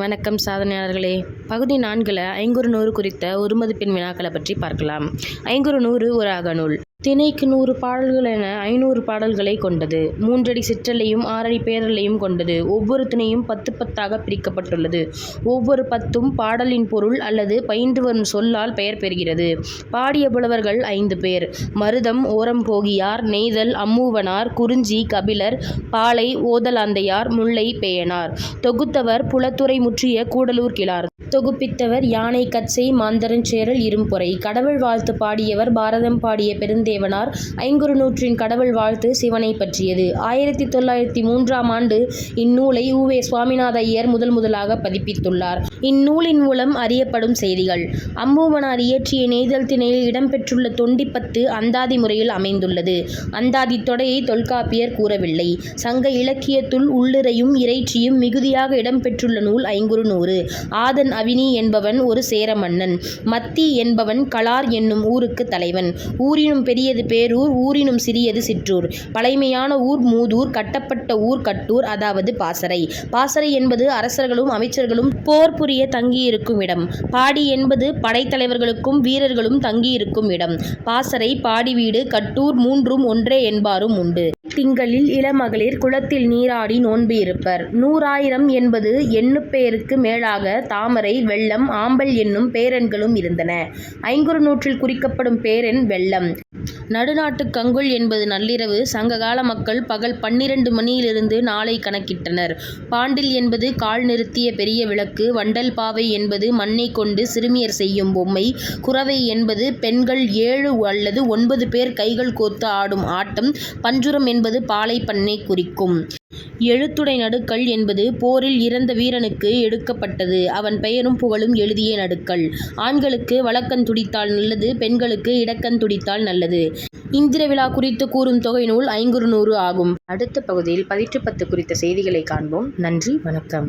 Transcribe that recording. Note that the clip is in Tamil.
வணக்கம் சாதனையாளர்களே. பகுதி 4ல் 500 குறித்த ஒரு மதிப்பெண் வினாக்களை பற்றி பார்க்கலாம். 500 ஒரு அகநூல். திணைக்கு 100 பாடல்கள் என 500 பாடல்களை கொண்டது. 3 அடி சிற்றலையும் 6 அடி பேரலையும் கொண்டது. ஒவ்வொரு திணையும் 10 10ஆக பிரிக்கப்பட்டுள்ளது. ஒவ்வொரு 10ம் பாடலின் பொருள் அல்லது பயின்று வரும் சொல்லால் பெயர் பெறுகிறது. பாடிய புலவர்கள் 5 பேர். மருதம் ஓரம்போகியார், நெய்தல் அம்மூவனார், குறிஞ்சி கபிலர், பாலை ஓதலாந்தையார், முல்லை பேயனார். தொகுத்தவர் புலத்துறை முற்றிய கூடலூர் கிழார். தொகுப்பித்தவர் யானை கட்சை மாந்தரஞ்சேரல் இரும்பொறை. கடவுள் வாழ்த்து பாடியவர் பாரதம் பாடிய பெருந்தேவனார். ஐங்குறுநூற்றின் கடவுள் வாழ்த்து சிவனை பற்றியது. 1903ஆம் ஆண்டு இந்நூலை உ.வே. சுவாமிநாத ஐயர் முதலாக பதிப்பித்துள்ளார். இந்நூலின் மூலம் அறியப்படும் செய்திகள். அம்மூவனார் இயற்றிய நெய்தல் திணையில் இடம்பெற்றுள்ள தொண்டிப்பத்து அந்தாதி முறையில் அமைந்துள்ளது. அந்தாதி தொடையை தொல்காப்பியர் கூறவில்லை. சங்க இலக்கியத்துள் உள்ளிறையும் இறைச்சியும் மிகுதியாக இடம்பெற்றுள்ள நூல் 500. ஆதன் அவினி என்பவன் ஒரு சேர மன்னன். மத்தி என்பவன் கலார் என்னும் ஊருக்கு தலைவன். ஊரினும் பெரியது பேரூர், ஊரினும் சிறியது சிற்றூர். பழைமையான ஊர் மூதூர், கட்டப்பட்ட ஊர் கட்டூர், அதாவது பாசறை. பாசறை என்பது அரசர்களும் அமைச்சர்களும் போர் புரிய தங்கியிருக்கும் இடம். பாடி என்பது படைத்தலைவர்களுக்கும் வீரர்களும் தங்கியிருக்கும் இடம். பாசறை, பாடி வீடு, கட்டூர் மூன்றும் ஒன்றே என்பாரும் உண்டு. திங்களில் இளமகளிர் குளத்தில் நீராடி நோன்பு இருப்பர். 100,000 என்பது எண்ணுப்பேருக்கு மேலாக தாமரை, வெள்ளம், ஆம்பல் என்னும் பேரெண்களும் இருந்தன. 500 குறிக்கப்படும் பேரெண் வெள்ளம். நடுநாட்டு கங்குல் என்பது நள்ளிரவு. சங்ககால மக்கள் பகல் 12 மணியிலிருந்து நாளை கணக்கிட்டனர். பாண்டில் என்பது கால் நிறுத்திய பெரிய விளக்கு. வண்டல் பாவை என்பது மண்ணை கொண்டு சிறுமியர் செய்யும் பொம்மை. குரவை என்பது பெண்கள் 7 அல்லது 9 பேர் கைகள் கோர்த்து ஆடும் ஆட்டம். பஞ்சுரம் என்பது பாலை பண்ணை குறிக்கும். எழுத்துடை நடுக்கல் என்பது போரில் இறந்த வீரனுக்கு எடுக்கப்பட்டது. அவன் பெயரும் புகழும் எழுதிய நடுக்கல். ஆண்களுக்கு வலக்கண் துடித்தால் நல்லது, பெண்களுக்கு இடக்கண் துடித்தால் நல்லது. இந்திர விழா குறித்து கூறும் தொகை நூல் 500 ஆகும். அடுத்த பகுதியில் 10 குறித்த செய்திகளை காண்போம். நன்றி, வணக்கம்.